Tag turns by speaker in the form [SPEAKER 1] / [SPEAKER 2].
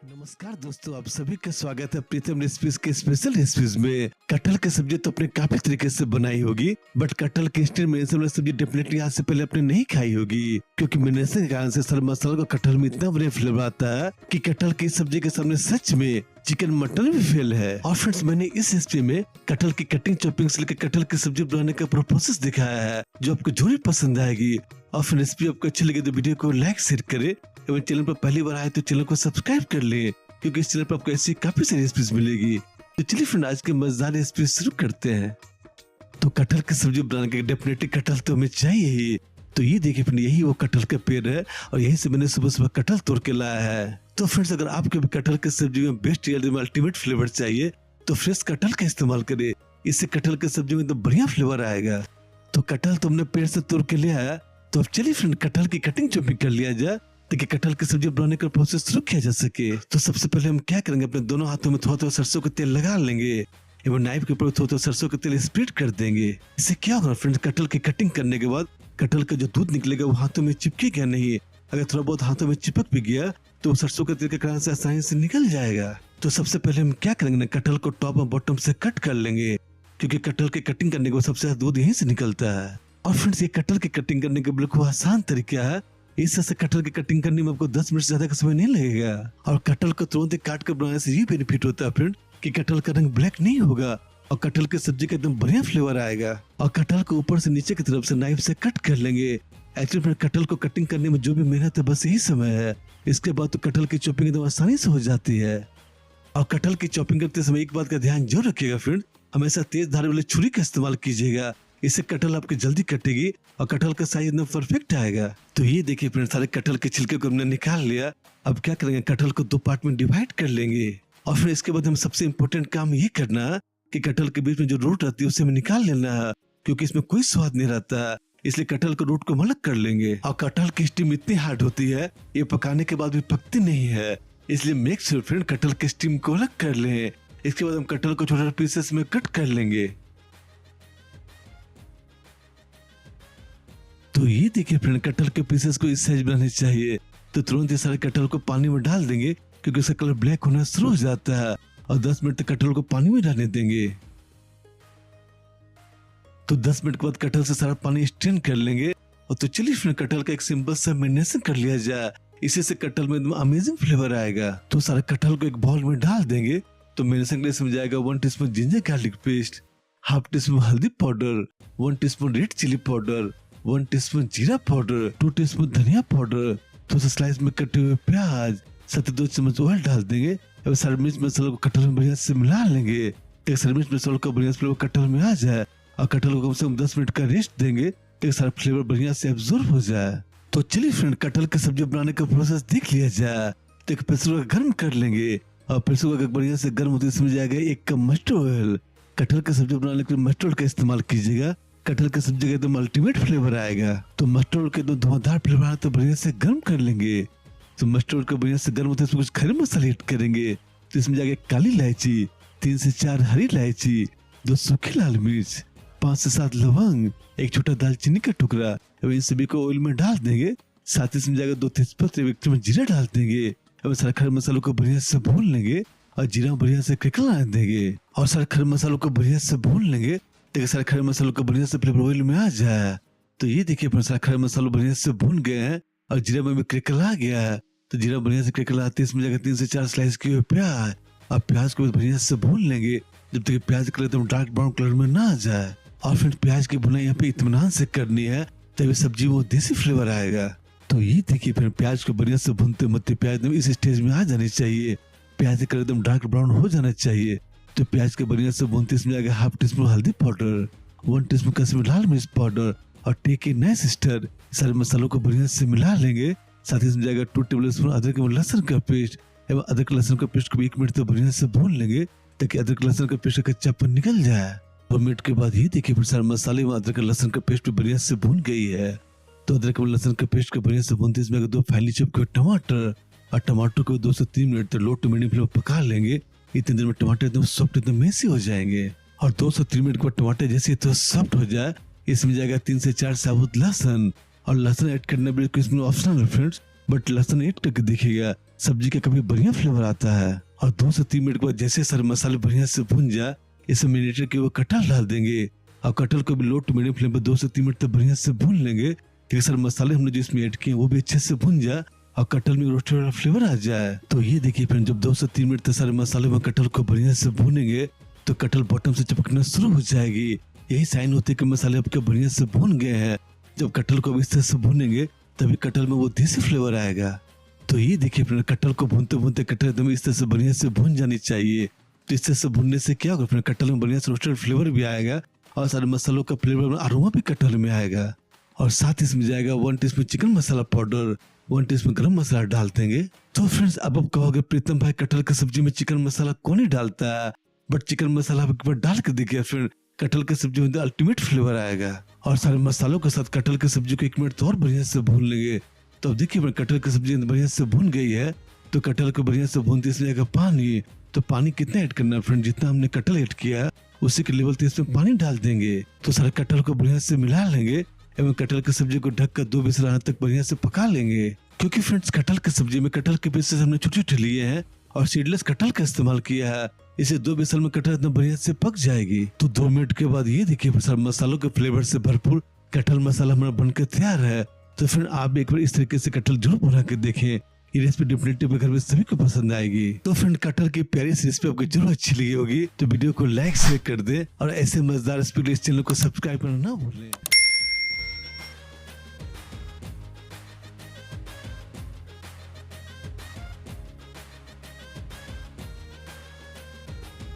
[SPEAKER 1] नमस्कार दोस्तों, आप सभी का स्वागत है प्रीतम रेसिपीज के स्पेशल रेसिपीज में। कटहल की सब्जी तो अपने काफी तरीके से बनाई होगी, बट कटहल की स्टीम में सब्जी डेफिनेटली आज से पहले आपने नहीं खाई होगी, क्योंकि मैरिनेशन के कारण से सर मसाला को कटहल में इतना बढ़िया फ्लेवर आता है कि कटहल की सब्जी के सामने सच में चिकन मटन भी फेल है। और फ्रेंड्स, मैंने इस रेसिपी में कटहल की कटिंग चॉपिंग से लेकर कटहल की सब्जी बनाने का पूरा प्रोसेस दिखाया है, जो आपको जरूर पसंद आएगी। और फिर रेसिपी आपको अच्छी लगे तो वीडियो को लाइक शेयर करें, एवं चैनल पर पहली बार आए तो चैनल को सब्सक्राइब कर ले, क्योंकि इस चैनल पर आपको ऐसी काफी सारी रेसिपीज मिलेगी। तो चलिए फ्रेंड, आज के मजेदार रेसिपी शुरू करते हैं। तो कटहल की सब्जी बनाने के डेफिनेटली कटहल तो हमें चाहिए ही। तो ये देखिए फ्रेंड, यही वो कटहल का पेड़ है और यही से मैंने सुबह सुबह कटहल तोड़ के लाया है। तो फ्रेंड्स, अगर आपको भी कटहल की सब्जी में बेस्ट या अल्टीमेट फ्लेवर चाहिए तो फ्रेश कटहल का इस्तेमाल करें। इससे कटहल की सब्जी में तो बढ़िया फ्लेवर आएगा। तो कटहल तो हमने पेड़ से तोड़ के ले आया, तो अब चलिए फ्रेंड कटहल की कटिंग चॉपिंग कर लिया जाए ताकि कटहल की सब्जी बनाने का प्रोसेस शुरू किया जा सके। तो सबसे पहले हम क्या करेंगे, अपने दोनों हाथों में थोड़ा थोड़ा सरसों का तेल लगा लेंगे एवं नाइफ के ऊपर थोड़ा थोड़ा सरसों का तेल स्प्रेड कर देंगे। इससे क्या होगा फ्रेंड्स, कटहल की कटिंग करने के बाद कटहल का जो दूध निकलेगा वो हाथों में चिपकेगा नहीं। अगर थोड़ा बहुत हाथों में चिपक भी गया तो सरसों के तेल के कारण से आसानी से निकल जाएगा। तो सबसे पहले हम क्या करेंगे ना, कटहल को टॉप और बॉटम से कट कर लेंगे, क्योंकि कटहल की कटिंग करने के बाद सबसे ज्यादा दूध यहीं से निकलता है। और फ्रेंड्स, ये कटहल की कटिंग करने का बिल्कुल आसान तरीका है। इस तरह से कटहल की कटिंग करने में आपको 10 मिनट से ज्यादा का समय नहीं लगेगा। और कटहल को तुरंत काट कर बनाने से ये बेनिफिट होता है फ्रेंड कि कटहल का रंग ब्लैक नहीं होगा और कटहल की सब्जी का एकदम बढ़िया फ्लेवर आएगा। और कटहल को ऊपर से नीचे की तरफ से नाइफ से कट कर लेंगे। एक्चुअली फ्रेंड, कटहल को कटिंग करने में जो भी मेहनत है बस यही समय है। इसके बाद तो कटहल की चॉपिंग एकदम आसानी से हो जाती है। और कटहल की चॉपिंग करते समय एक बात का ध्यान जरूर रखिएगा फ्रेंड, हमेशा तेज धार वाली छुरी का इस्तेमाल कीजिएगा। इससे कटहल आपकी जल्दी कटेगी और कटहल का साइज एकदम परफेक्ट आएगा। तो ये देखिए फ्रेंड, सारे कटहल के छिलके को हमने निकाल लिया। अब क्या करेंगे, कटहल को 2 पार्ट में डिवाइड कर लेंगे। और फिर इसके बाद हम सबसे इम्पोर्टेंट काम ये करना है कि कटहल के बीच में जो रूट रहती है उसे हमें निकाल लेना है, क्योंकि इसमें कोई स्वाद नहीं रहता है। इसलिए कटहल के रूट को हम अलग कर लेंगे। और कटहल की स्टीम इतनी हार्ड होती है, ये पकाने के बाद भी पकती नहीं है। इसलिए मेक श्योर फ्रेंड कटहल की स्टीम को अलग कर लें। इसके बाद हम कटहल को छोटे पीसेस में कट कर लेंगे। तो ये देखिए फ्रेंड, कटहल के पीसेस को इस साइज बनाने चाहिए। तो तुरंत ये सारे कटहल को पानी में डाल देंगे, क्योंकि उसका कलर ब्लैक होना शुरू हो जाता है। और 10 मिनट तक कटहल को पानी में डालने देंगे। तो 10 मिनट के बाद कटहल से सारा पानी स्ट्रेन कर लेंगे। और तो चलिए फ्रेंड, कटहल का एक सिंपल सा मैरिनेशन कर लिया जाए। इसी से कटहल में एकदम अमेजिंग फ्लेवर आएगा। तो सारे कटहल को एक बाउल में डाल देंगे। तो मैरिनेशन के लिए इसमें जाएगा 1 teaspoon ginger garlic paste, half teaspoon हल्दी powder, 1 teaspoon red chilli powder, 1 teaspoon जीरा पाउडर, 2 टीस्पून धनिया पाउडर, थोड़ा सा स्लाइस में कटे हुए प्याज, 2 चम्मच ऑयल डाल देंगे। अब सारे मिर्च मसालों को कटहल में बढ़िया से मिला लेंगे। तो सारे मिर्च मसालों का बढ़िया से कटहल में आ जाए और कटहल को कम से कम 10 मिनट का रेस्ट देंगे, तो सारा फ्लेवर बढ़िया से एब्जॉर्ब हो जाए। तो चलिए फ्रेंड, कटहल की सब्जी बनाने का प्रोसेस देख लिया जाए। तो एक प्रेशर कुकर गर्म कर लेंगे और प्रेशर कुकर बढ़िया से गर्म होते इसमें जाएगा 1 कप मस्टर्ड ऑयल। कटहल की सब्जी बनाने के लिए मस्टर्ड ऑयल का इस्तेमाल कीजिएगा। कटहल की सब्जी का एकदम अल्टीमेट फ्लेवर आएगा। तो मस्टर्ड ऑयल के एकदम धुआंधार फ्लेवर आए तो बढ़िया से गर्म कर लेंगे। तो मस्टर्ड ऑयल को बढ़िया से गर्म होते इसमें कुछ खड़े मसाले ऐड करेंगे। तो इसमें जाएगा काली इलायची, 3 से 4 हरी इलायची, 2 सूखी लाल मिर्च, 5 से 7 लवंग, 1 छोटा दालचीनी का टुकड़ा। अब इन सभी को ऑयल में डाल देंगे। साथ ही इसमें जाएगा 2 तेजपत्ते, 1 चम्मच जीरा डाल देंगे। अब सारे खड़े मसालों को बढ़िया से भून लेंगे और जीरा बढ़िया से क्रिकल देंगे। और सारे खड़े मसालों को बढ़िया से भून लेंगे। देखिए सारे खड़े मसालों को बढ़िया से फ्लेवर ऑयल में आ जाए। तो ये देखिए सारे खड़े मसालों बढ़िया से भून गए हैं और जीरा में भी क्रिकल आ गया है। तो जीरा बढ़िया से क्रिकल आते इसमें जाएगा 3 से 4 स्लाइस किए हुए प्याज। अब प्याज को बढ़िया से भून लेंगे जब तक प्याज कलर एकदम डार्क ब्राउन कलर में ना आ जाए। और फिर प्याज की भुनाई यहाँ पे इत्मीनान से करनी है, तभी सब्जी में देसी फ्लेवर आएगा। तो ये देखिए फिर प्याज को बढ़िया से भूनते मत प्याज इस स्टेज में आ जानी चाहिए। प्याज कलर एकदम डार्क ब्राउन हो जाना चाहिए। तो प्याज के बढ़िया से भूनते इसमें जाएगा हाफ टीस्पून हल्दी पाउडर, 1 टीस्पून कश्मीरी लाल मिर्च पाउडर और टेक ए नाइस स्टर। सारे मसालों को बढ़िया से मिला लेंगे। साथ ही इसमें जाएगा 2 टेबलस्पून अदरक एवं लहसुन का पेस्ट। एवं अदरक लहसुन का पेस्ट को 1 मिनट तक बढ़िया से भून लेंगे, ताकि अदरक लहसुन का पेस्ट का कच्चापन निकल जाए। 2 मिनट के बाद ये देखिए फिर सारे मसाले में अदरक लहसुन का पेस्ट बढ़िया से भून गई है। तो अदरक लहसुन का पेस्ट को बढ़िया से भूनते इसमें 2 फाइनली चॉप किए टमाटर और टमाटर को 2 से 3 मिनट तक लो टू मीडियम फ्लेम पर पका लेंगे। इतने देर में टमाटर एकदम सॉफ्ट एकदम मेसी हो जाएंगे। और 2 से 3 मिनट के बाद टमाटर जैसे तो सॉफ्ट हो जाए, इसमें जाएगा 3 से 4 साबुत लहसुन। और लहसुन ऐड करना बिल्कुल इसमें ऑप्शनल है फ्रेंड्स, बट लहसुन ऐड करके देखिएगा, सब्जी का काफी बढ़िया फ्लेवर आता है। और 2 से 3 मिनट के बाद जैसे सारे मसाले बढ़िया से भुन जाए, इसमें मिनट के वो कटहल डाल देंगे और कटहल को भी लो टू मीडियम फ्लेम पर 2 से 3 मिनट तक बढ़िया से भून लेंगे कि सारे मसाले हमने जो इसमें ऐड किए वो भी अच्छे से भुन जाए और कटहल में रोस्टेड वाला फ्लेवर आ जाए। तो ये देखिए फ्रेंड, जब 2 से 3 मिनट तक सारे मसाले में कटहल को बढ़िया से भूनेंगे तो कटहल बॉटम से चिपकना शुरू हो जाएगी। यही साइन होते है कि मसाले आपके बढ़िया से भून गए हैं। जब कटहल को इस तरह से भूनेंगे तभी कटहल में वो देसी फ्लेवर आएगा। तो ये देखिए फ्रेंड, कटहल को भूनते भूनते कटहल एकदम इस तरह से बढ़िया से भून जानी चाहिए। तो इस तरह से भूनने से क्या होगा फ्रेंड, कटहल में बढ़िया से रोस्टेड फ्लेवर भी आएगा और सारे मसालों का फ्लेवर अरोमा भी कटहल में आएगा। और साथ ही इसमें जाएगा 1 टीस्पून चिकन मसाला पाउडर, 1 टीस्पून गरम मसाला डाल देंगे। तो फ्रेंड्स, अब आप कहोगे प्रीतम भाई कटहल की सब्जी में चिकन मसाला कौन ही डालता है, बट चिकन मसाला आप एक बार डाल के देखिए फ्रेंड, कटहल की सब्जी में अल्टीमेट फ्लेवर आएगा। और सारे मसालों के साथ कटहल की सब्जी को 1 मिनट और बढ़िया से भून लेंगे। तो अब देखिए कटहल की सब्जी बढ़िया से भून गई है। तो कटहल को बढ़िया से भूनते इसमें जाएगा पानी। तो पानी कितना ऐड करना है फ्रेंड, जितना हमने कटहल ऐड किया उसी के लेवल पे इसमें पानी डाल देंगे। तो सारे कटहल को बढ़िया से मिला लेंगे एवं कटहल की सब्जी को ढककर 2 विसल आने तक बढ़िया से पका लेंगे। क्योंकि फ्रेंड्स, कटहल की सब्जी में कटहल के पीसेस हमने छोटे छोटे लिए हैं और सीडलेस कटहल का इस्तेमाल किया है, इसे 2 विसल में कटहल इतना बढ़िया से पक जाएगी। तो 2 मिनट के बाद ये देखिए सर, मसालों के फ्लेवर से भरपूर कटहल मसाला हमारा बनकर तैयार है। तो फ्रेंड, आप एक बार इस तरीके से कटहल जरूर बना के देखें, ये रेसिपी डेफिनेटली घर में सभी को पसंद आएगी। तो फ्रेंड, कटहल की प्यारी सी रेसिपी आपको जरूर अच्छी लगी होगी तो वीडियो को लाइक शेयर कर दे और ऐसे मजेदार रेसिपी इस चैनल को सब्सक्राइब करना ना भूलें।